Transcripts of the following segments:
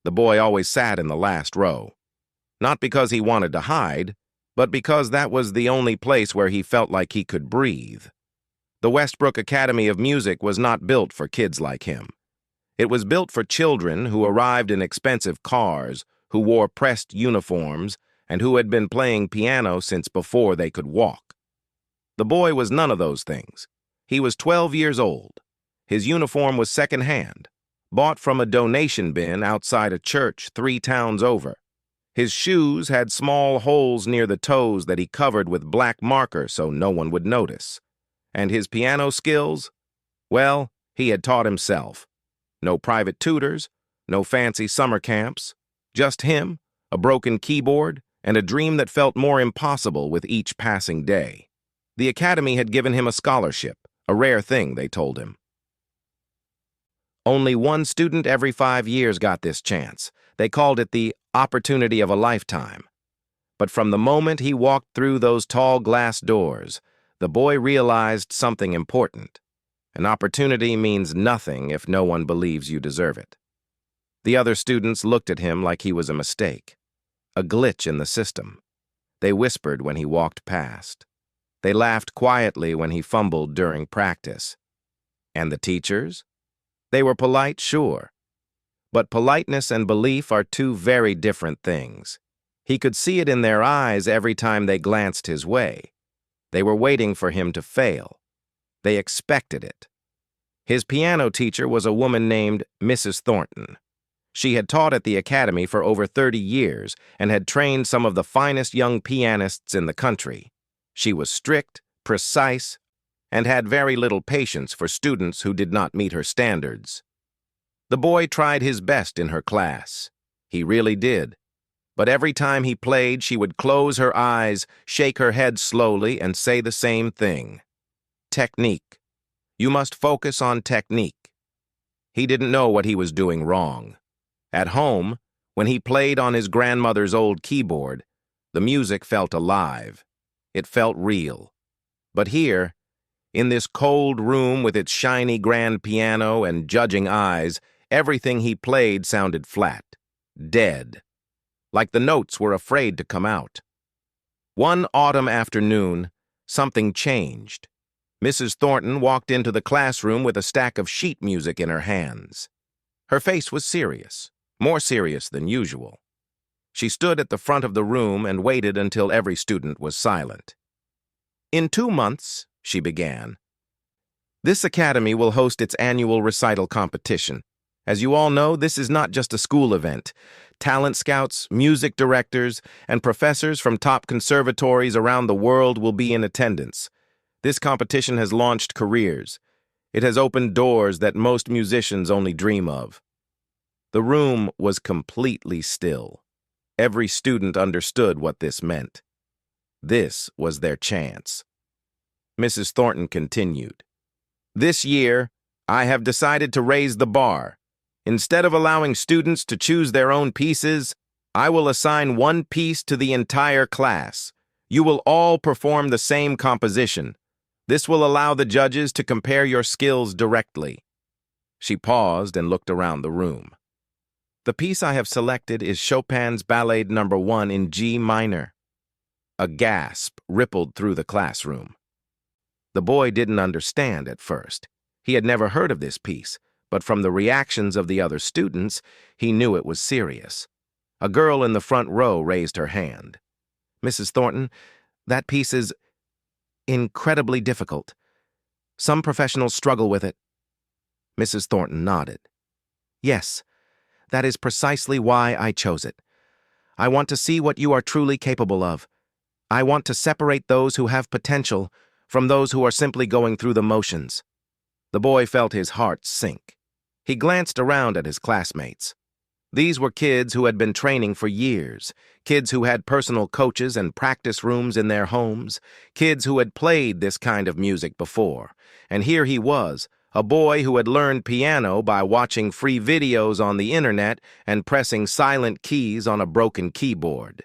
The boy always sat in the last row. Not because he wanted to hide, but because that was the only place where he felt like he could breathe. The Westbrook Academy of Music was not built for kids like him. It was built for children who arrived in expensive cars, who wore pressed uniforms, and who had been playing piano since before they could walk. The boy was none of those things. He was 12 years old. His uniform was second-hand, bought from a donation bin outside a church 3 towns over. His shoes had small holes near the toes that he covered with black marker so no one would notice. And his piano skills? Well, he had taught himself. No private tutors, no fancy summer camps, just him, a broken keyboard, and a dream that felt more impossible with each passing day. The academy had given him a scholarship, a rare thing, they told him. Only one student every 5 years got this chance. They called it the opportunity of a lifetime. But from the moment he walked through those tall glass doors, the boy realized something important. An opportunity means nothing if no one believes you deserve it. The other students looked at him like he was a mistake, a glitch in the system. They whispered when he walked past. They laughed quietly when he fumbled during practice. And the teachers? They were polite, sure. But politeness and belief are two very different things. He could see it in their eyes every time they glanced his way. They were waiting for him to fail. They expected it. His piano teacher was a woman named Mrs. Thornton. She had taught at the academy for over 30 years and had trained some of the finest young pianists in the country. She was strict, precise, and had very little patience for students who did not meet her standards. The boy tried his best in her class. He really did. But every time he played, she would close her eyes, shake her head slowly, and say the same thing. Technique. You must focus on technique. He didn't know what he was doing wrong. At home, when he played on his grandmother's old keyboard, the music felt alive. It felt real. But here, in this cold room with its shiny grand piano and judging eyes, everything he played sounded flat, dead, like the notes were afraid to come out. One autumn afternoon, something changed. Mrs. Thornton walked into the classroom with a stack of sheet music in her hands. Her face was serious, more serious than usual. She stood at the front of the room and waited until every student was silent. In 2 months, she began, this academy will host its annual recital competition. As you all know, this is not just a school event. Talent scouts, music directors, and professors from top conservatories around the world will be in attendance. This competition has launched careers. It has opened doors that most musicians only dream of. The room was completely still. Every student understood what this meant. This was their chance. Mrs. Thornton continued, this year, I have decided to raise the bar. Instead of allowing students to choose their own pieces, I will assign one piece to the entire class. You will all perform the same composition. This will allow the judges to compare your skills directly. She paused and looked around the room. The piece I have selected is Chopin's Ballade No. 1 in G minor. A gasp rippled through the classroom. The boy didn't understand at first. He had never heard of this piece, but from the reactions of the other students, he knew it was serious. A girl in the front row raised her hand. Mrs. Thornton, that piece is incredibly difficult. Some professionals struggle with it. Mrs. Thornton nodded. Yes, that is precisely why I chose it. I want to see what you are truly capable of. I want to separate those who have potential from those who are simply going through the motions. The boy felt his heart sink. He glanced around at his classmates. These were kids who had been training for years, kids who had personal coaches and practice rooms in their homes, kids who had played this kind of music before. And here he was, a boy who had learned piano by watching free videos on the internet and pressing silent keys on a broken keyboard.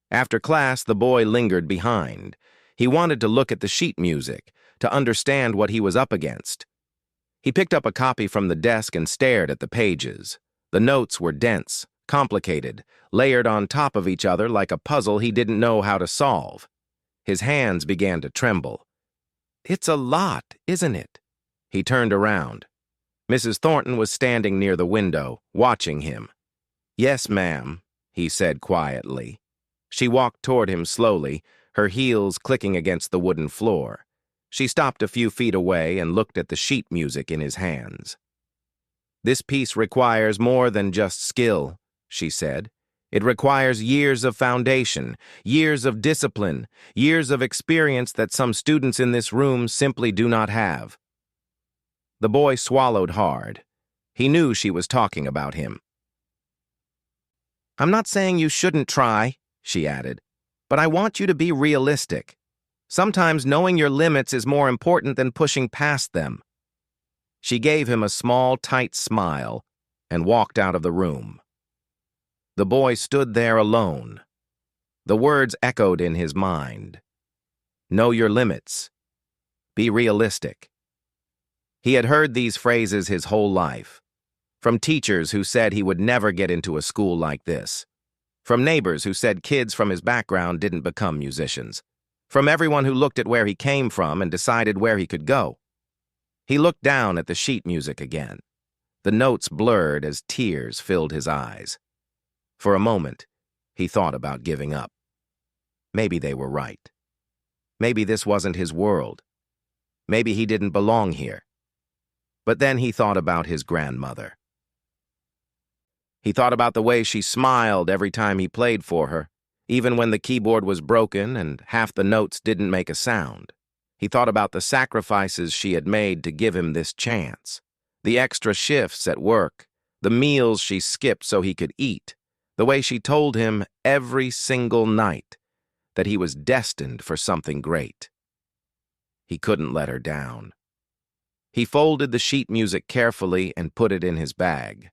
After class, the boy lingered behind. He wanted to look at the sheet music, to understand what he was up against. He picked up a copy from the desk and stared at the pages. The notes were dense, complicated, layered on top of each other like a puzzle he didn't know how to solve. His hands began to tremble. "It's a lot, isn't it?" He turned around. Mrs. Thornton was standing near the window, watching him. "Yes, ma'am," he said quietly. She walked toward him slowly, her heels clicking against the wooden floor. She stopped a few feet away and looked at the sheet music in his hands. "This piece requires more than just skill," she said. "It requires years of foundation, years of discipline, years of experience that some students in this room simply do not have." The boy swallowed hard. He knew she was talking about him. "I'm not saying you shouldn't try," she added, "but I want you to be realistic. Sometimes knowing your limits is more important than pushing past them." She gave him a small, tight smile and walked out of the room. The boy stood there alone. The words echoed in his mind. Know your limits. Be realistic. He had heard these phrases his whole life, from teachers who said he would never get into a school like this, from neighbors who said kids from his background didn't become musicians, from everyone who looked at where he came from and decided where he could go. He looked down at the sheet music again. The notes blurred as tears filled his eyes. For a moment, he thought about giving up. Maybe they were right. Maybe this wasn't his world. Maybe he didn't belong here. But then he thought about his grandmother. He thought about the way she smiled every time he played for her, even when the keyboard was broken and half the notes didn't make a sound. He thought about the sacrifices she had made to give him this chance, the extra shifts at work, the meals she skipped so he could eat, the way she told him every single night that he was destined for something great. He couldn't let her down. He folded the sheet music carefully and put it in his bag.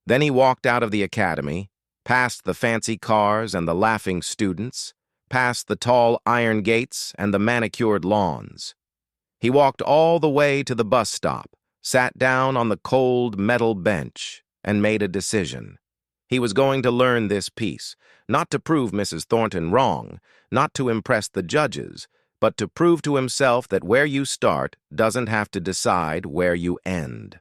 Then he walked out of the academy, past the fancy cars and the laughing students, past the tall iron gates and the manicured lawns. He walked all the way to the bus stop, sat down on the cold metal bench, and made a decision. He was going to learn this piece, not to prove Mrs. Thornton wrong, not to impress the judges, but to prove to himself that where you start doesn't have to decide where you end.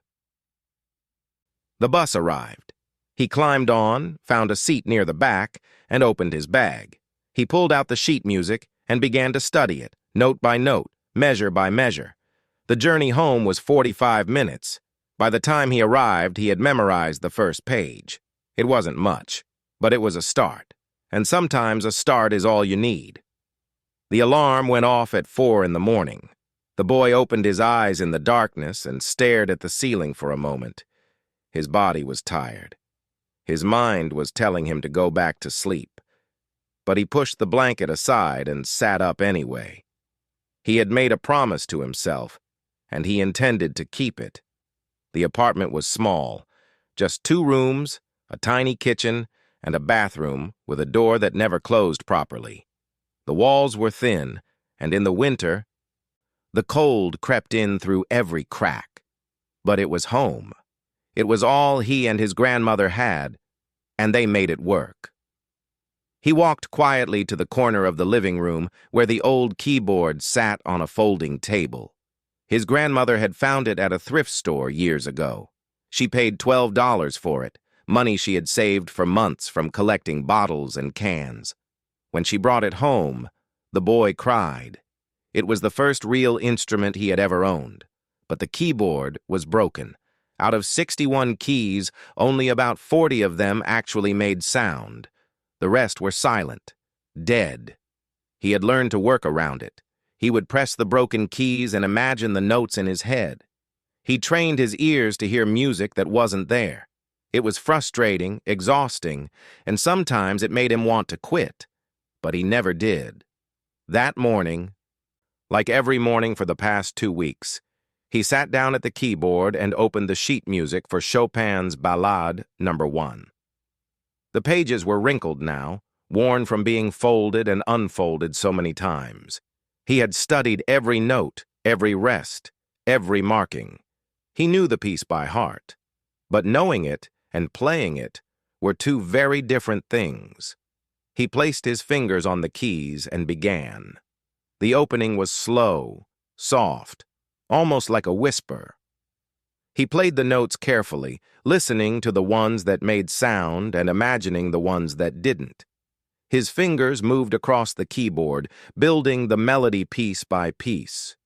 The bus arrived. He climbed on, found a seat near the back, and opened his bag. He pulled out the sheet music and began to study it, note by note, measure by measure. The journey home was 45 minutes. By the time he arrived, he had memorized the first page. It wasn't much, but it was a start, and sometimes a start is all you need. The alarm went off at 4 in the morning. The boy opened his eyes in the darkness and stared at the ceiling for a moment. His body was tired. His mind was telling him to go back to sleep. But he pushed the blanket aside and sat up anyway. He had made a promise to himself, and he intended to keep it. The apartment was small, just 2 rooms, a tiny kitchen, and a bathroom with a door that never closed properly. The walls were thin, and in the winter, the cold crept in through every crack. But it was home. It was all he and his grandmother had, and they made it work. He walked quietly to the corner of the living room where the old keyboard sat on a folding table. His grandmother had found it at a thrift store years ago. She paid $12 for it, money she had saved for months from collecting bottles and cans. When she brought it home, the boy cried. It was the first real instrument he had ever owned, but the keyboard was broken. Out of 61 keys, only about 40 of them actually made sound. The rest were silent, dead. He had learned to work around it. He would press the broken keys and imagine the notes in his head. He trained his ears to hear music that wasn't there. It was frustrating, exhausting, and sometimes it made him want to quit. But he never did. That morning, like every morning for the past 2 weeks, he sat down at the keyboard and opened the sheet music for Chopin's Ballade No. 1. The pages were wrinkled now, worn from being folded and unfolded so many times. He had studied every note, every rest, every marking. He knew the piece by heart. But knowing it and playing it were two very different things. He placed his fingers on the keys and began. The opening was slow, soft, almost like a whisper. He played the notes carefully, listening to the ones that made sound and imagining the ones that didn't. His fingers moved across the keyboard, building the melody piece by piece.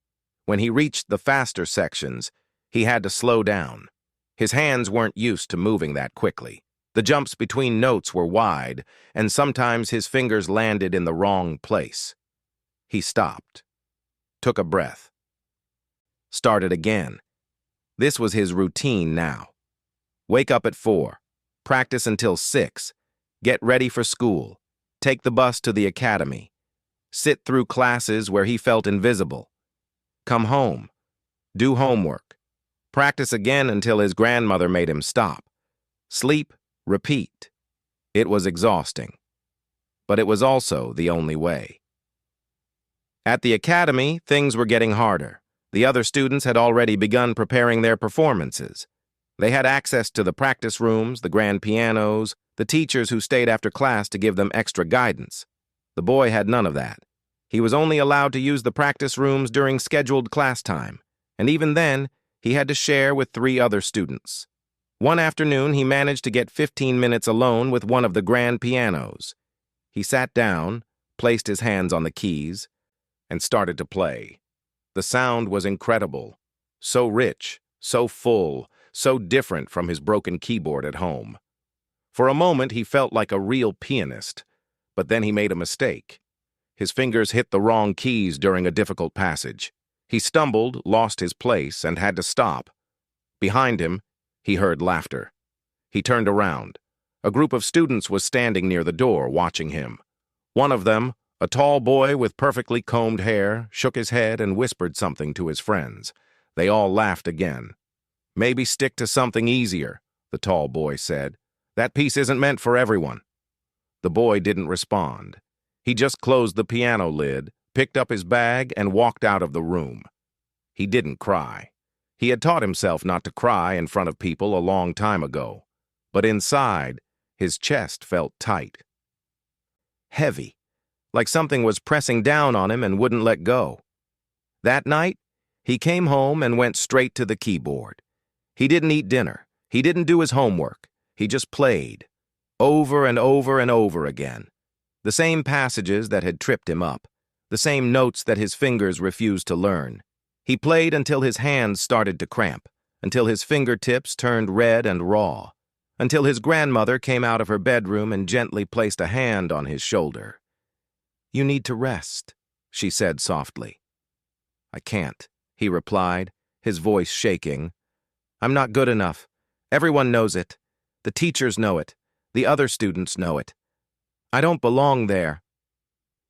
When he reached the faster sections, he had to slow down. His hands weren't used to moving that quickly. The jumps between notes were wide, and sometimes his fingers landed in the wrong place. He stopped, took a breath, started again. This was his routine now. Wake up at 4, practice until 6, get ready for school, take the bus to the academy, sit through classes where he felt invisible, come home, do homework, practice again until his grandmother made him stop, sleep, repeat. It was exhausting, but it was also the only way. At the academy, things were getting harder. The other students had already begun preparing their performances. They had access to the practice rooms, the grand pianos, the teachers who stayed after class to give them extra guidance. The boy had none of that. He was only allowed to use the practice rooms during scheduled class time, and even then, he had to share with 3 other students. One afternoon, he managed to get 15 minutes alone with one of the grand pianos. He sat down, placed his hands on the keys, and started to play. The sound was incredible, so rich, so full, so different from his broken keyboard at home. For a moment, he felt like a real pianist, but then he made a mistake. His fingers hit the wrong keys during a difficult passage. He stumbled, lost his place, and had to stop. Behind him, he heard laughter. He turned around. A group of students was standing near the door, watching him. One of them, a tall boy with perfectly combed hair, shook his head and whispered something to his friends. They all laughed again. "Maybe stick to something easier," the tall boy said. "That piece isn't meant for everyone." The boy didn't respond. He just closed the piano lid, picked up his bag, and walked out of the room. He didn't cry. He had taught himself not to cry in front of people a long time ago. But inside, his chest felt tight. Heavy, like something was pressing down on him and wouldn't let go. That night, he came home and went straight to the keyboard. He didn't eat dinner. He didn't do his homework. He just played, over and over and over again. The same passages that had tripped him up, the same notes that his fingers refused to learn. He played until his hands started to cramp, until his fingertips turned red and raw, until his grandmother came out of her bedroom and gently placed a hand on his shoulder. "You need to rest," she said softly. "I can't," he replied, his voice shaking. "I'm not good enough. Everyone knows it. The teachers know it. The other students know it. I don't belong there."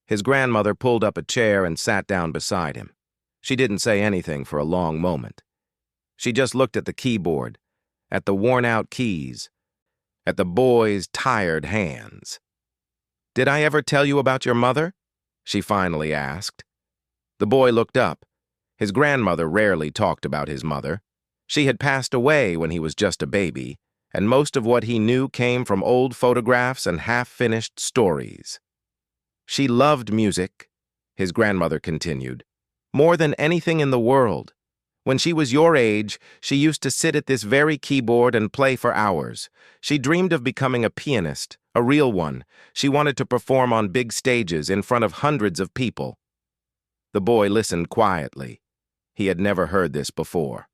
His grandmother pulled up a chair and sat down beside him. She didn't say anything for a long moment. She just looked at the keyboard, at the worn-out keys, at the boy's tired hands. "Did I ever tell you about your mother?" she finally asked. The boy looked up. His grandmother rarely talked about his mother. She had passed away when he was just a baby, and most of what he knew came from old photographs and half-finished stories. "She loved music," his grandmother continued, "more than anything in the world. When she was your age, she used to sit at this very keyboard and play for hours. She dreamed of becoming a pianist, a real one. She wanted to perform on big stages in front of hundreds of people." The boy listened quietly. He had never heard this before.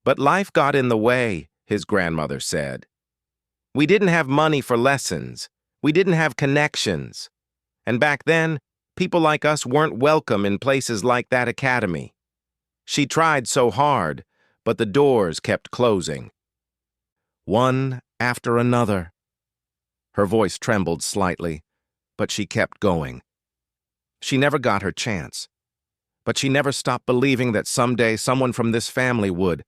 "But life got in the way," his grandmother said. "We didn't have money for lessons. We didn't have connections. And back then, people like us weren't welcome in places like that academy. She tried so hard, but the doors kept closing. One after another." Her voice trembled slightly, but she kept going. She never got her chance, but she never stopped believing that someday someone from this family would.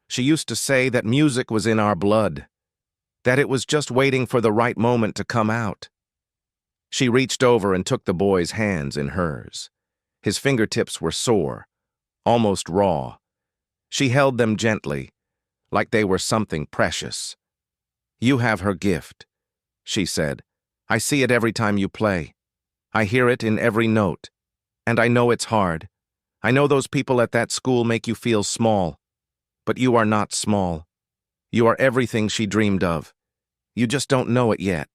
She used to say that music was in our blood, that it was just waiting for the right moment to come out. She reached over and took the boy's hands in hers. His fingertips were sore, almost raw. She held them gently, like they were something precious. "You have her gift," she said. "I see it every time you play. I hear it in every note. And I know it's hard. I know those people at that school make you feel small. But you are not small. You are everything she dreamed of. You just don't know it yet."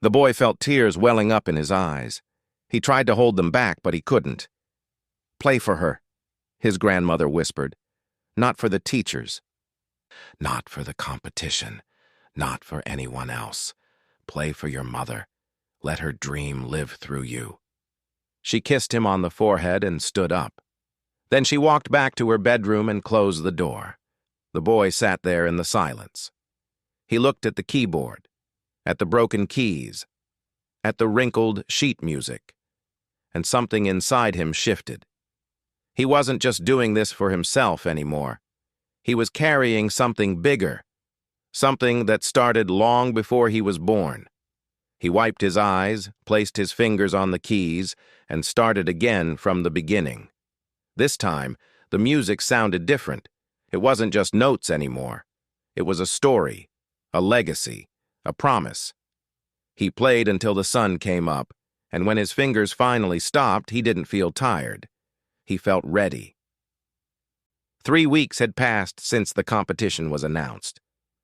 The boy felt tears welling up in his eyes. He tried to hold them back, but he couldn't. "Play for her," his grandmother whispered. "Not for the teachers. Not for the competition. Not for anyone else. Play for your mother. Let her dream live through you." She kissed him on the forehead and stood up. Then she walked back to her bedroom and closed the door. The boy sat there in the silence. He looked at the keyboard, at the broken keys, at the wrinkled sheet music, and something inside him shifted. He wasn't just doing this for himself anymore. He was carrying something bigger, something that started long before he was born. He wiped his eyes, placed his fingers on the keys, and started again from the beginning. This time, the music sounded different. It wasn't just notes anymore. It was a story, a legacy, a promise. He played until the sun came up, and when his fingers finally stopped, he didn't feel tired. He felt ready. 3 weeks had passed since the competition was announced.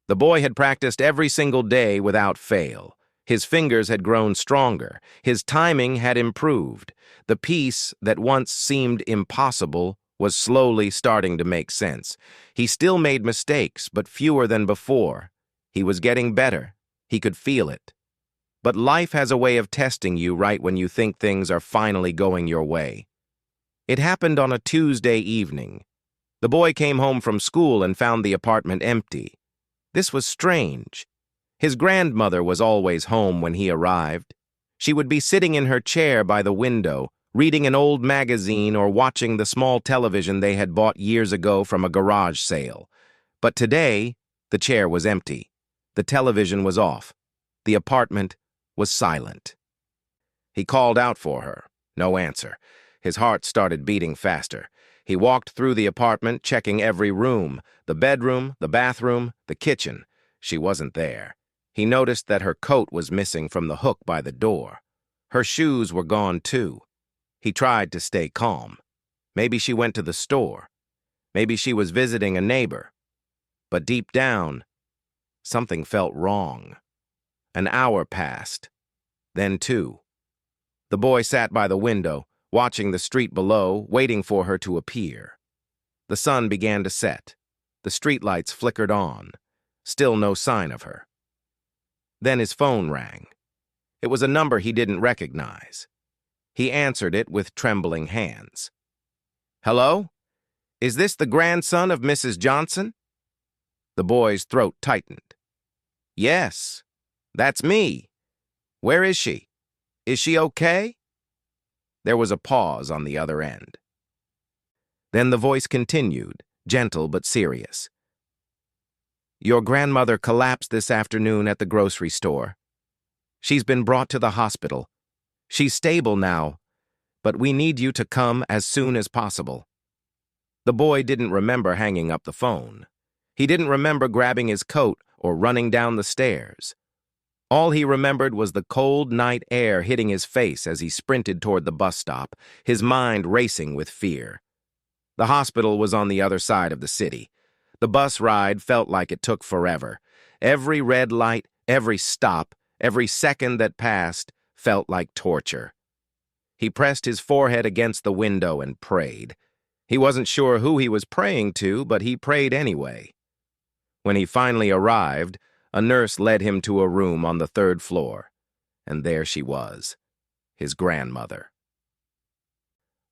The boy had practiced every single day without fail. His fingers had grown stronger. His timing had improved. The piece that once seemed impossible was slowly starting to make sense. He still made mistakes, but fewer than before. He was getting better. He could feel it. But life has a way of testing you right when you think things are finally going your way. It happened on a Tuesday evening. The boy came home from school and found the apartment empty. This was strange. His grandmother was always home when he arrived. She would be sitting in her chair by the window, reading an old magazine or watching the small television they had bought years ago from a garage sale. But today, the chair was empty. The television was off. The apartment was silent. He called out for her. No answer. His heart started beating faster. He walked through the apartment, checking every room, the bedroom, the bathroom, the kitchen. She wasn't there. He noticed that her coat was missing from the hook by the door. Her shoes were gone too. He tried to stay calm. Maybe she went to the store. Maybe she was visiting a neighbor. But deep down, something felt wrong. An hour passed. Then 2. The boy sat by the window, watching the street below, waiting for her to appear. The sun began to set. The streetlights flickered on. Still no sign of her. Then his phone rang. It was a number he didn't recognize. He answered it with trembling hands. "Hello? Is this the grandson of Mrs. Johnson?" The boy's throat tightened. "Yes, that's me. Where is she? Is she okay?" There was a pause on the other end. Then the voice continued, gentle but serious. "Your grandmother collapsed this afternoon at the grocery store. She's been brought to the hospital. She's stable now, but we need you to come as soon as possible." The boy didn't remember hanging up the phone. He didn't remember grabbing his coat or running down the stairs. All he remembered was the cold night air hitting his face as he sprinted toward the bus stop, his mind racing with fear. The hospital was on the other side of the city. The bus ride felt like it took forever. Every red light, every stop, every second that passed felt like torture. He pressed his forehead against the window and prayed. He wasn't sure who he was praying to, but he prayed anyway. When he finally arrived, a nurse led him to a room on the 3rd floor, and there she was, his grandmother.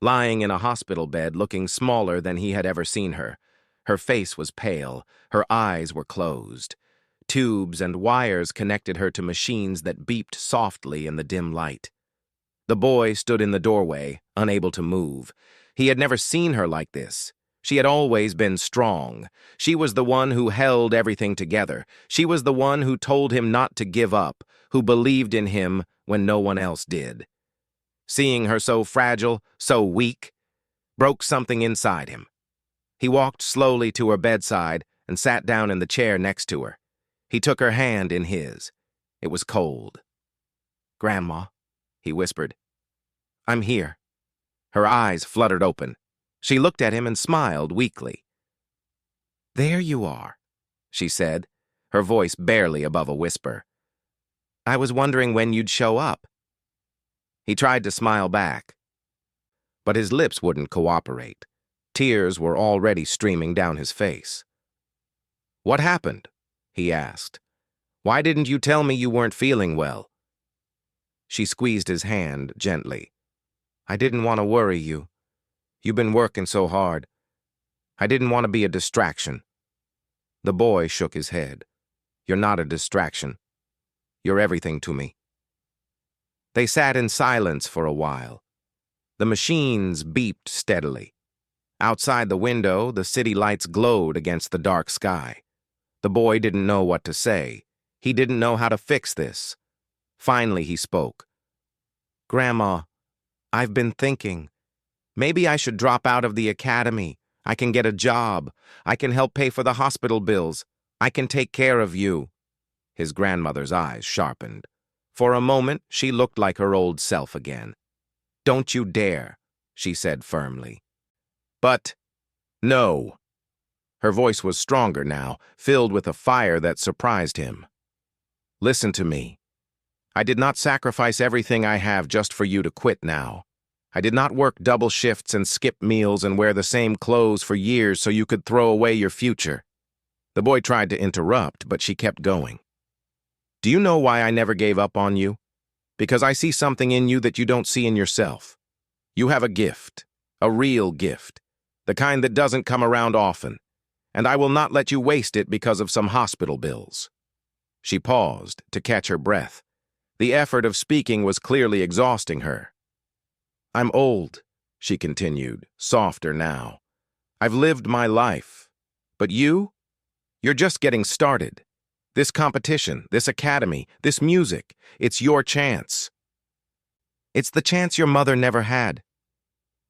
Lying in a hospital bed, looking smaller than he had ever seen her. Her face was pale, her eyes were closed. Tubes and wires connected her to machines that beeped softly in the dim light. The boy stood in the doorway, unable to move. He had never seen her like this. She had always been strong. She was the one who held everything together. She was the one who told him not to give up, who believed in him when no one else did. Seeing her so fragile, so weak, broke something inside him. He walked slowly to her bedside and sat down in the chair next to her. He took her hand in his. It was cold. "Grandma," he whispered. "I'm here." Her eyes fluttered open. She looked at him and smiled weakly. "There you are," she said, her voice barely above a whisper. "I was wondering when you'd show up." He tried to smile back, but his lips wouldn't cooperate. Tears were already streaming down his face. "What happened?" he asked. "Why didn't you tell me you weren't feeling well?" She squeezed his hand gently. "I didn't want to worry you. You've been working so hard. I didn't want to be a distraction." The boy shook his head. "You're not a distraction. You're everything to me." They sat in silence for a while. The machines beeped steadily. Outside the window, the city lights glowed against the dark sky. The boy didn't know what to say. He didn't know how to fix this. Finally, he spoke. "Grandma, I've been thinking. Maybe I should drop out of the academy. I can get a job. I can help pay for the hospital bills. I can take care of you." His grandmother's eyes sharpened. For a moment, she looked like her old self again. "Don't you dare," she said firmly. "But, no." Her voice was stronger now, filled with a fire that surprised him. "Listen to me. I did not sacrifice everything I have just for you to quit now. I did not work double shifts and skip meals and wear the same clothes for years so you could throw away your future." The boy tried to interrupt, but she kept going. "Do you know why I never gave up on you? Because I see something in you that you don't see in yourself. You have a gift, a real gift, the kind that doesn't come around often, and I will not let you waste it because of some hospital bills." She paused to catch her breath. The effort of speaking was clearly exhausting her. "I'm old," she continued, softer now. "I've lived my life. But you're just getting started. This competition, this academy, this music, it's your chance. It's the chance your mother never had.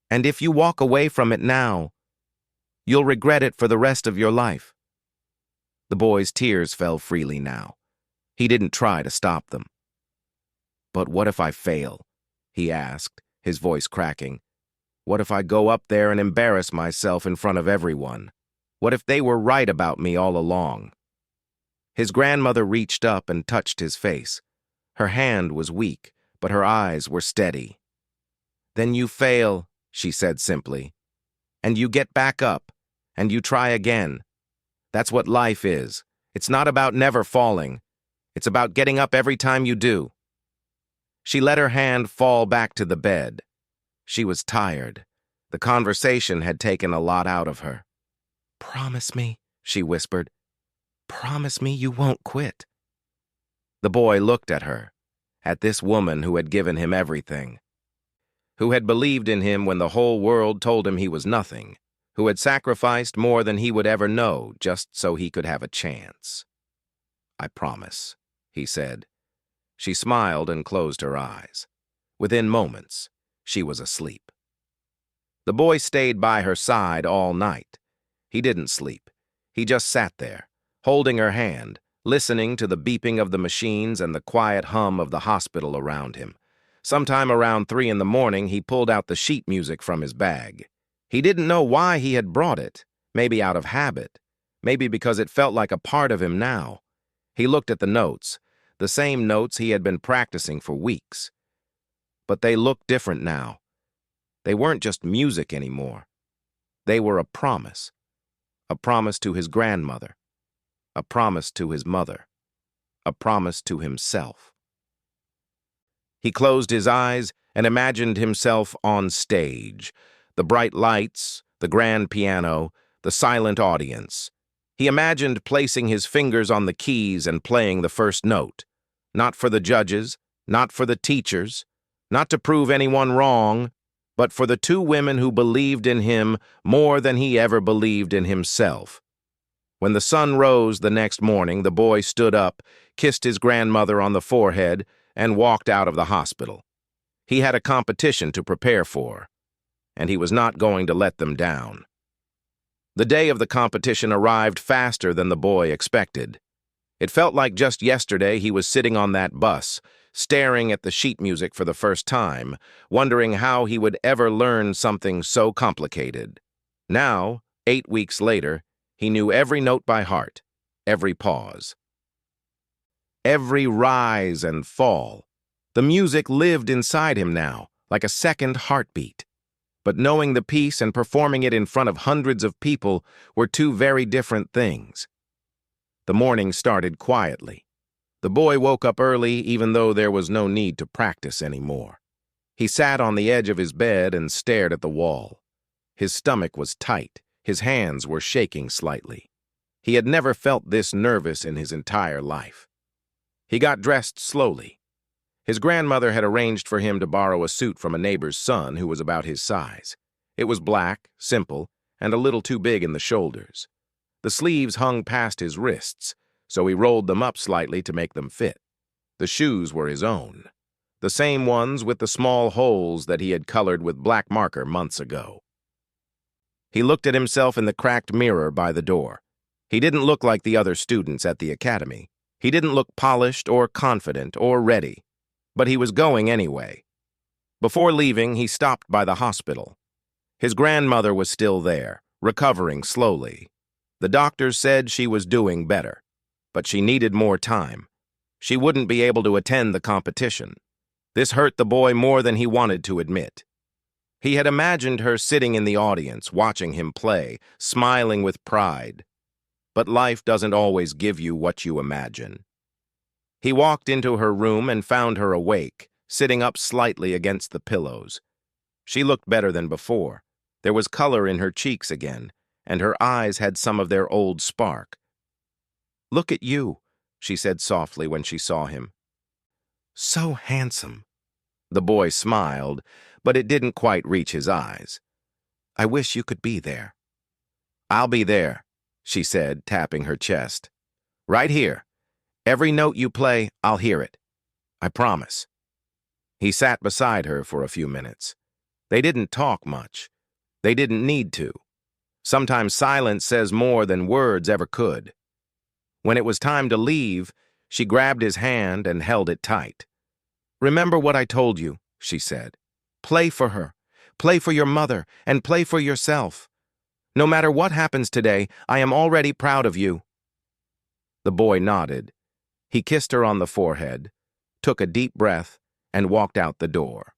And if you walk away from it now, you'll regret it for the rest of your life." The boy's tears fell freely now. He didn't try to stop them. "But what if I fail?" he asked, his voice cracking. "What if I go up there and embarrass myself in front of everyone? What if they were right about me all along?" His grandmother reached up and touched his face. Her hand was weak, but her eyes were steady. "Then you fail," she said simply. "And you get back up, and you try again. That's what life is. It's not about never falling. It's about getting up every time you do." She let her hand fall back to the bed. She was tired. The conversation had taken a lot out of her. "Promise me," she whispered. "Promise me you won't quit." The boy looked at her, at this woman who had given him everything, who had believed in him when the whole world told him he was nothing, who had sacrificed more than he would ever know just so he could have a chance. "I promise," he said. She smiled and closed her eyes. Within moments, she was asleep. The boy stayed by her side all night. He didn't sleep. He just sat there, holding her hand, listening to the beeping of the machines and the quiet hum of the hospital around him. Sometime around 3 in the morning, he pulled out the sheet music from his bag. He didn't know why he had brought it, maybe out of habit, maybe because it felt like a part of him now. He looked at the notes, the same notes he had been practicing for weeks. But they looked different now. They weren't just music anymore. They were a promise to his grandmother, a promise to his mother, a promise to himself. He closed his eyes and imagined himself on stage, the bright lights, the grand piano, the silent audience. He imagined placing his fingers on the keys and playing the first note, not for the judges, not for the teachers, not to prove anyone wrong, but for the 2 women who believed in him more than he ever believed in himself. When the sun rose the next morning, the boy stood up, kissed his grandmother on the forehead, and walked out of the hospital. He had a competition to prepare for, and he was not going to let them down. The day of the competition arrived faster than the boy expected. It felt like just yesterday he was sitting on that bus, staring at the sheet music for the first time, wondering how he would ever learn something so complicated. Now, 8 weeks later, he knew every note by heart, every pause, every rise and fall. The music lived inside him now, like a second heartbeat. But knowing the piece and performing it in front of hundreds of people were two very different things. The morning started quietly. The boy woke up early even though there was no need to practice anymore. He sat on the edge of his bed and stared at the wall. His stomach was tight, his hands were shaking slightly. He had never felt this nervous in his entire life. He got dressed slowly. His grandmother had arranged for him to borrow a suit from a neighbor's son who was about his size. It was black, simple, and a little too big in the shoulders. The sleeves hung past his wrists, so he rolled them up slightly to make them fit. The shoes were his own, the same ones with the small holes that he had colored with black marker months ago. He looked at himself in the cracked mirror by the door. He didn't look like the other students at the academy. He didn't look polished or confident or ready. But he was going anyway. Before leaving, he stopped by the hospital. His grandmother was still there, recovering slowly. The doctors said she was doing better, but she needed more time. She wouldn't be able to attend the competition. This hurt the boy more than he wanted to admit. He had imagined her sitting in the audience, watching him play, smiling with pride. But life doesn't always give you what you imagine. He walked into her room and found her awake, sitting up slightly against the pillows. She looked better than before. There was color in her cheeks again, and her eyes had some of their old spark. "Look at you," she said softly when she saw him. "So handsome." The boy smiled, but it didn't quite reach his eyes. "I wish you could be there." "I'll be there," she said, tapping her chest. "Right here. Every note you play, I'll hear it. I promise." He sat beside her for a few minutes. They didn't talk much. They didn't need to. Sometimes silence says more than words ever could. When it was time to leave, she grabbed his hand and held it tight. "Remember what I told you," she said. "Play for her. Play for your mother, and play for yourself. No matter what happens today, I am already proud of you." The boy nodded. He kissed her on the forehead, took a deep breath, and walked out the door.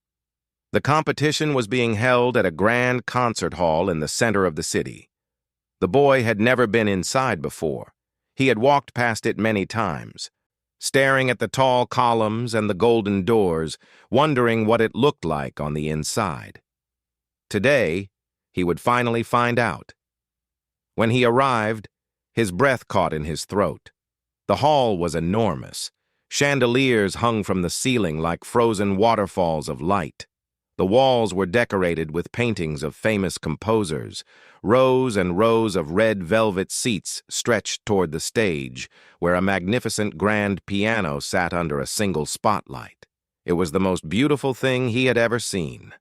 The competition was being held at a grand concert hall in the center of the city. The boy had never been inside before. He had walked past it many times, staring at the tall columns and the golden doors, wondering what it looked like on the inside. Today, he would finally find out. When he arrived, his breath caught in his throat. The hall was enormous. Chandeliers hung from the ceiling like frozen waterfalls of light. The walls were decorated with paintings of famous composers. Rows and rows of red velvet seats stretched toward the stage, where a magnificent grand piano sat under a single spotlight. It was the most beautiful thing he had ever seen.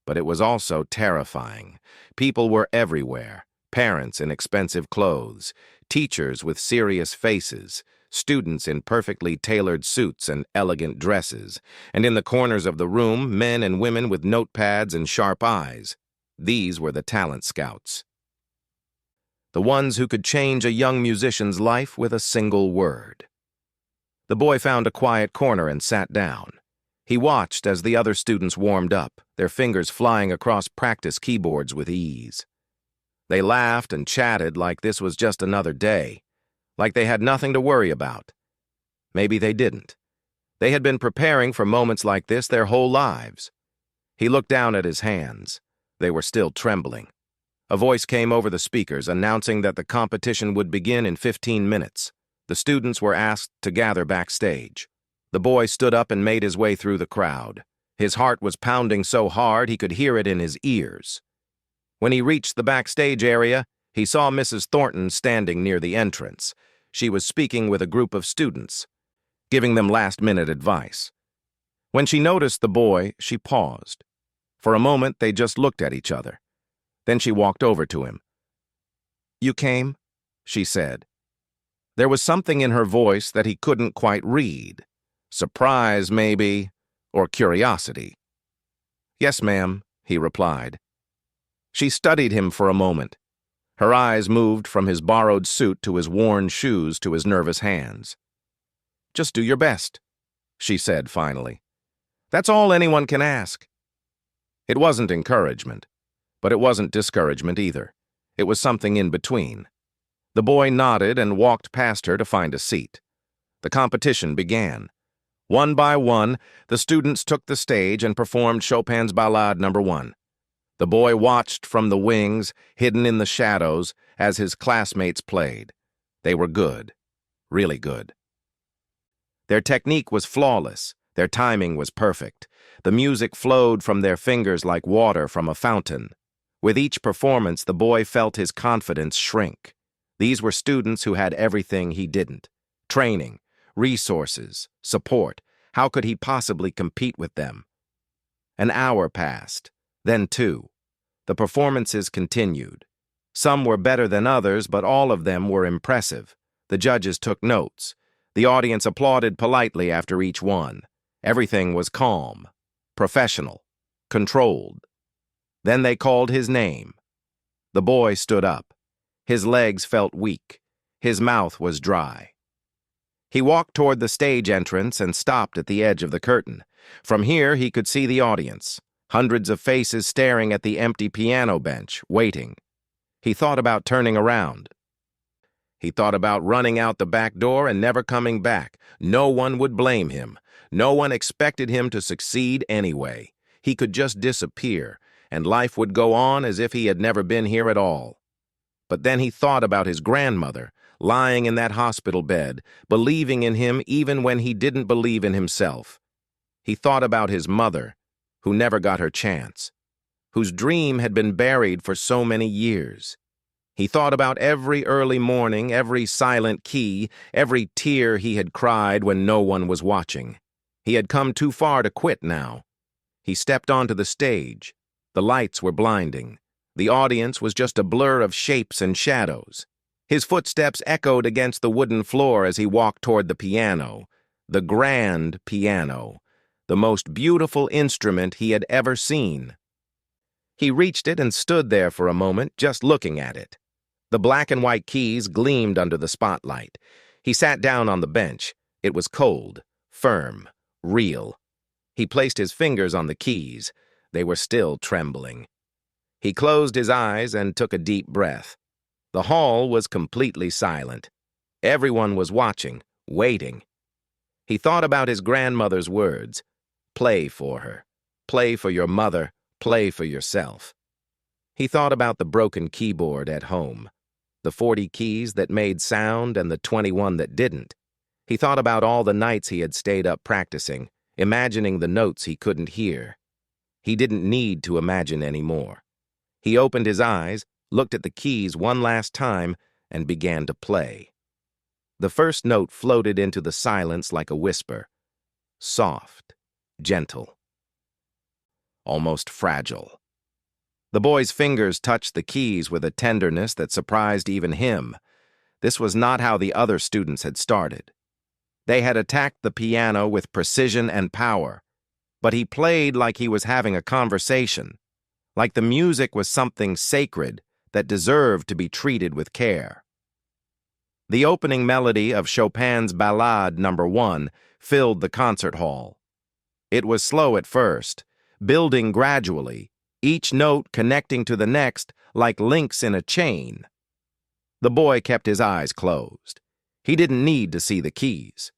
But it was also terrifying. People were everywhere. Parents in expensive clothes, teachers with serious faces, students in perfectly tailored suits and elegant dresses, and in the corners of the room, men and women with notepads and sharp eyes. These were the talent scouts. The ones who could change a young musician's life with a single word. The boy found a quiet corner and sat down. He watched as the other students warmed up, their fingers flying across practice keyboards with ease. They laughed and chatted like this was just another day, like they had nothing to worry about. Maybe they didn't. They had been preparing for moments like this their whole lives. He looked down at his hands. They were still trembling. A voice came over the speakers announcing that the competition would begin in 15 minutes. The students were asked to gather backstage. The boy stood up and made his way through the crowd. His heart was pounding so hard he could hear it in his ears. When he reached the backstage area, he saw Mrs. Thornton standing near the entrance. She was speaking with a group of students, giving them last-minute advice. When she noticed the boy, she paused. For a moment, they just looked at each other. Then she walked over to him. "You came?" she said. There was something in her voice that he couldn't quite read. Surprise, maybe, or curiosity. "Yes, ma'am," he replied. She studied him for a moment. Her eyes moved from his borrowed suit to his worn shoes to his nervous hands. "Just do your best," she said finally. "That's all anyone can ask." It wasn't encouragement, but it wasn't discouragement either. It was something in between. The boy nodded and walked past her to find a seat. The competition began. One by one, the students took the stage and performed Chopin's Ballade No. 1. The boy watched from the wings, hidden in the shadows, as his classmates played. They were good, really good. Their technique was flawless. Their timing was perfect. The music flowed from their fingers like water from a fountain. With each performance, the boy felt his confidence shrink. These were students who had everything he didn't. Training, resources, support. How could he possibly compete with them? An hour passed, then 2. The performances continued. Some were better than others, but all of them were impressive. The judges took notes. The audience applauded politely after each one. Everything was calm, professional, controlled. Then they called his name. The boy stood up. His legs felt weak. His mouth was dry. He walked toward the stage entrance and stopped at the edge of the curtain. From here, he could see the audience. Hundreds of faces staring at the empty piano bench, waiting. He thought about turning around. He thought about running out the back door and never coming back. No one would blame him. No one expected him to succeed anyway. He could just disappear, and life would go on as if he had never been here at all. But then he thought about his grandmother, lying in that hospital bed, believing in him even when he didn't believe in himself. He thought about his mother, who never got her chance, whose dream had been buried for so many years. He thought about every early morning, every silent key, every tear he had cried when no one was watching. He had come too far to quit now. He stepped onto the stage. The lights were blinding. The audience was just a blur of shapes and shadows. His footsteps echoed against the wooden floor as he walked toward the piano, the grand piano, the most beautiful instrument he had ever seen. He reached it and stood there for a moment, just looking at it. The black and white keys gleamed under the spotlight. He sat down on the bench. It was cold, firm, real. He placed his fingers on the keys. They were still trembling. He closed his eyes and took a deep breath. The hall was completely silent. Everyone was watching, waiting. He thought about his grandmother's words. Play for her. Play for your mother. Play for yourself. He thought about the broken keyboard at home, the 40 keys that made sound and the 21 that didn't. He thought about all the nights he had stayed up practicing, imagining the notes he couldn't hear. He didn't need to imagine anymore. He opened his eyes, looked at the keys one last time, and began to play. The first note floated into the silence like a whisper. Soft, gentle, almost fragile. The boy's fingers touched the keys with a tenderness that surprised even him. This was not how the other students had started. They had attacked the piano with precision and power, but he played like he was having a conversation, like the music was something sacred that deserved to be treated with care. The opening melody of Chopin's Ballade No. 1 filled the concert hall. It was slow at first, building gradually, each note connecting to the next like links in a chain. The boy kept his eyes closed. He didn't need to see the keys.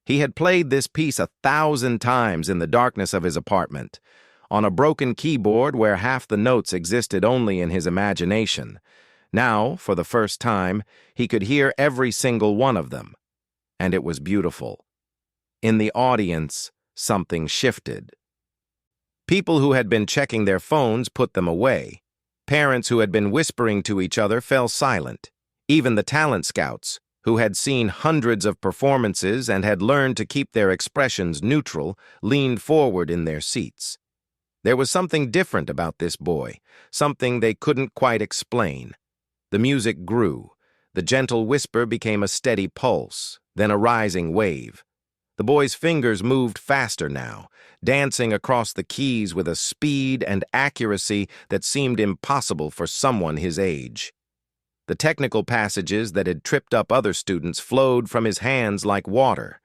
He had played this piece 1,000 times in the darkness of his apartment, on a broken keyboard where half the notes existed only in his imagination. Now, for the first time, he could hear every single one of them, and it was beautiful. In the audience, something shifted. People who had been checking their phones put them away. Parents who had been whispering to each other fell silent. Even the talent scouts, who had seen hundreds of performances and had learned to keep their expressions neutral, leaned forward in their seats. There was something different about this boy, something they couldn't quite explain. The music grew. The gentle whisper became a steady pulse, then a rising wave. The boy's fingers moved faster now, dancing across the keys with a speed and accuracy that seemed impossible for someone his age. The technical passages that had tripped up other students flowed from his hands like water.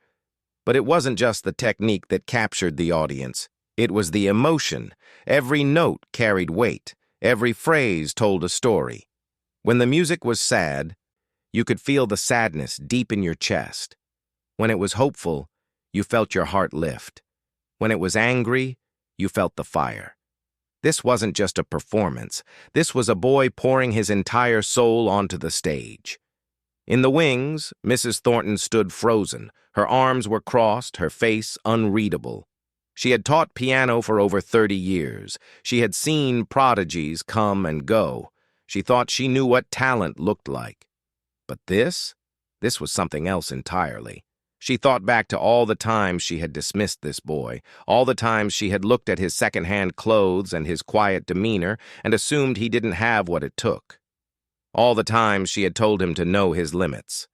But it wasn't just the technique that captured the audience. It was the emotion. Every note carried weight. Every phrase told a story. When the music was sad, you could feel the sadness deep in your chest. When it was hopeful, you felt your heart lift. When it was angry, you felt the fire. This wasn't just a performance. This was a boy pouring his entire soul onto the stage. In the wings, Mrs. Thornton stood frozen. Her arms were crossed, her face unreadable. She had taught piano for over 30 years. She had seen prodigies come and go. She thought she knew what talent looked like. But this was something else entirely. She thought back to all the times she had dismissed this boy, all the times she had looked at his second-hand clothes and his quiet demeanor and assumed he didn't have what it took. All the times she had told him to know his limits.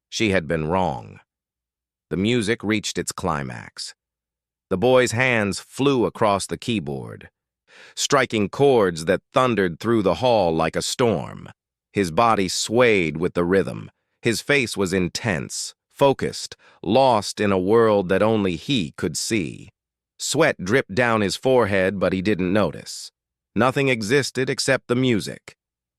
She had been wrong. The music reached its climax. The boy's hands flew across the keyboard, striking chords that thundered through the hall like a storm. His body swayed with the rhythm. His face was intense, focused, lost in a world that only he could see. Sweat dripped down his forehead, but he didn't notice. Nothing existed except the music.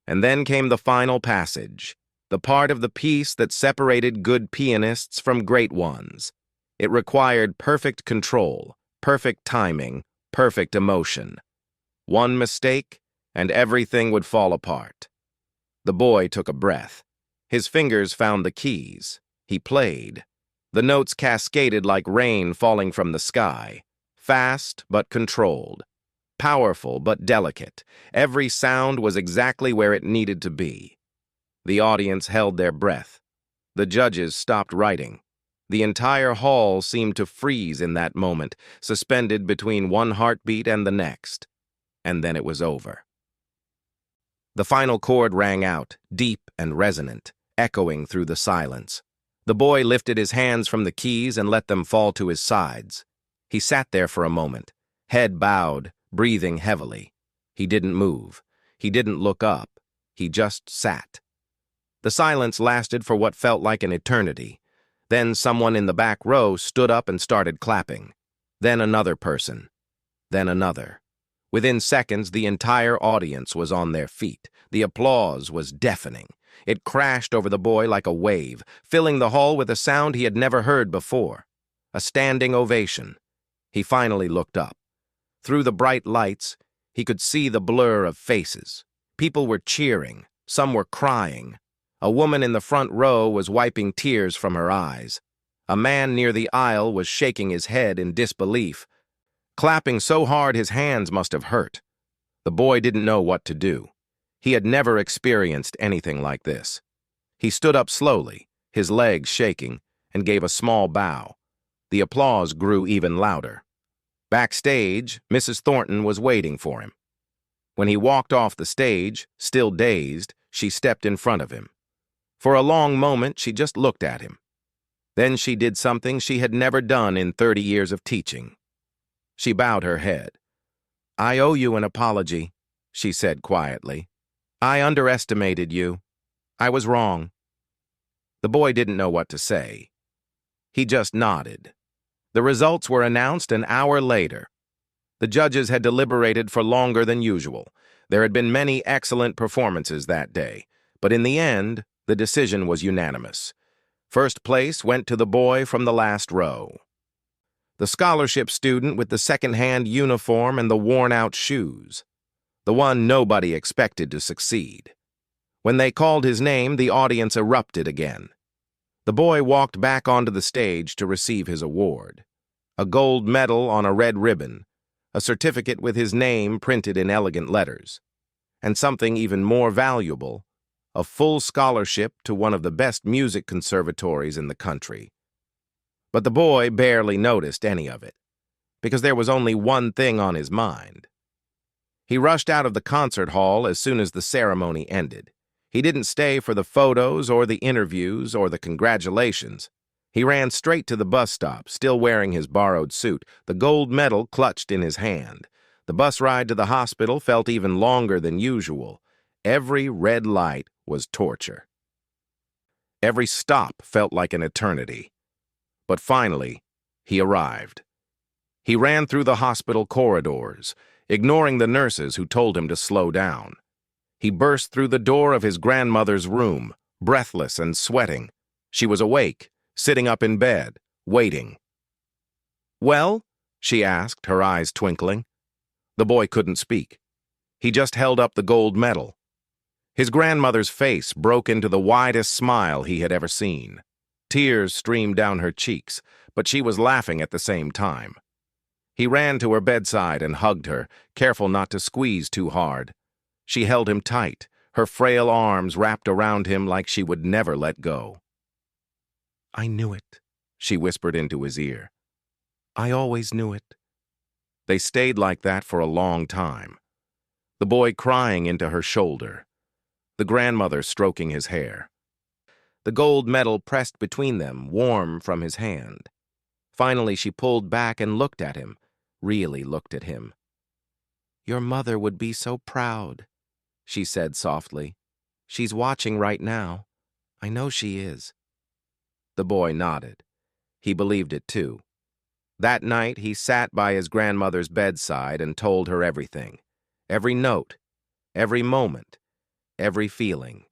And then came the final passage, the part of the piece that separated good pianists from great ones. It required perfect control, perfect timing, perfect emotion. One mistake, and everything would fall apart. The boy took a breath. His fingers found the keys. He played. The notes cascaded like rain falling from the sky. Fast but controlled. Powerful but delicate. Every sound was exactly where it needed to be. The audience held their breath. The judges stopped writing. The entire hall seemed to freeze in that moment, suspended between one heartbeat and the next. And then it was over. The final chord rang out, deep and resonant, echoing through the silence. The boy lifted his hands from the keys and let them fall to his sides. He sat there for a moment, head bowed, breathing heavily. He didn't move. He didn't look up. He just sat. The silence lasted for what felt like an eternity. Then someone in the back row stood up and started clapping. Then another person. Then another. Within seconds, the entire audience was on their feet. The applause was deafening. It crashed over the boy like a wave, filling the hall with a sound he had never heard before. A standing ovation. He finally looked up. Through the bright lights, he could see the blur of faces. People were cheering. Some were crying. A woman in the front row was wiping tears from her eyes. A man near the aisle was shaking his head in disbelief, clapping so hard his hands must have hurt. The boy didn't know what to do. He had never experienced anything like this. He stood up slowly, his legs shaking, and gave a small bow. The applause grew even louder. Backstage, Mrs. Thornton was waiting for him. When he walked off the stage, still dazed, she stepped in front of him. For a long moment, she just looked at him. Then she did something she had never done in 30 years of teaching. She bowed her head. "I owe you an apology," she said quietly. "I underestimated you. I was wrong." The boy didn't know what to say. He just nodded. The results were announced an hour later. The judges had deliberated for longer than usual. There had been many excellent performances that day, but in the end, the decision was unanimous. First place went to the boy from the last row. The scholarship student with the second-hand uniform and the worn-out shoes. The one nobody expected to succeed. When they called his name, the audience erupted again. The boy walked back onto the stage to receive his award. A gold medal on a red ribbon, a certificate with his name printed in elegant letters, and something even more valuable, a full scholarship to one of the best music conservatories in the country. But the boy barely noticed any of it, because there was only one thing on his mind. He rushed out of the concert hall as soon as the ceremony ended. He didn't stay for the photos or the interviews or the congratulations. He ran straight to the bus stop, still wearing his borrowed suit, the gold medal clutched in his hand. The bus ride to the hospital felt even longer than usual. Every red light was torture. Every stop felt like an eternity. But finally, he arrived. He ran through the hospital corridors, ignoring the nurses who told him to slow down. He burst through the door of his grandmother's room, breathless and sweating. She was awake, sitting up in bed, waiting. "Well?" she asked, her eyes twinkling. The boy couldn't speak. He just held up the gold medal. His grandmother's face broke into the widest smile he had ever seen. Tears streamed down her cheeks, but she was laughing at the same time. He ran to her bedside and hugged her, careful not to squeeze too hard. She held him tight, her frail arms wrapped around him like she would never let go. "I knew it," she whispered into his ear. "I always knew it." They stayed like that for a long time, the boy crying into her shoulder, the grandmother stroking his hair. The gold medal pressed between them, warm from his hand. Finally, she pulled back and looked at him, really looked at him. "Your mother would be so proud," she said softly. "She's watching right now. I know she is." The boy nodded. He believed it too. That night, he sat by his grandmother's bedside and told her everything. Every note, every moment, every feeling.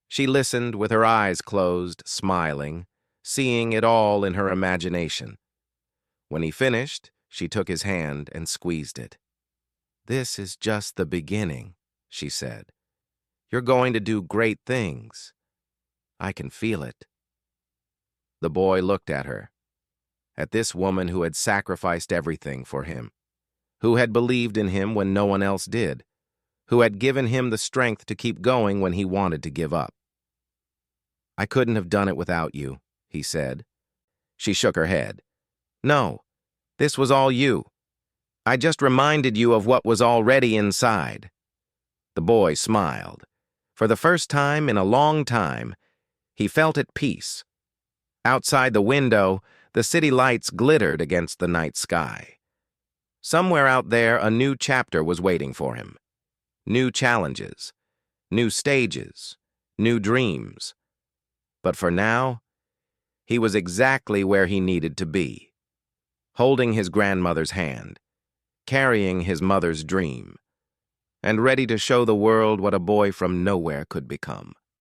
She listened with her eyes closed, smiling, seeing it all in her imagination. When he finished, she took his hand and squeezed it. "This is just the beginning," she said. "You're going to do great things. I can feel it." The boy looked at her, at this woman who had sacrificed everything for him, who had believed in him when no one else did, who had given him the strength to keep going when he wanted to give up. "I couldn't have done it without you," he said. She shook her head. "No, this was all you. I just reminded you of what was already inside." The boy smiled. For the first time in a long time, he felt at peace. Outside the window, the city lights glittered against the night sky. Somewhere out there, a new chapter was waiting for him. New challenges, new stages, new dreams. But for now, he was exactly where he needed to be, holding his grandmother's hand, carrying his mother's dream, and ready to show the world what a boy from nowhere could become.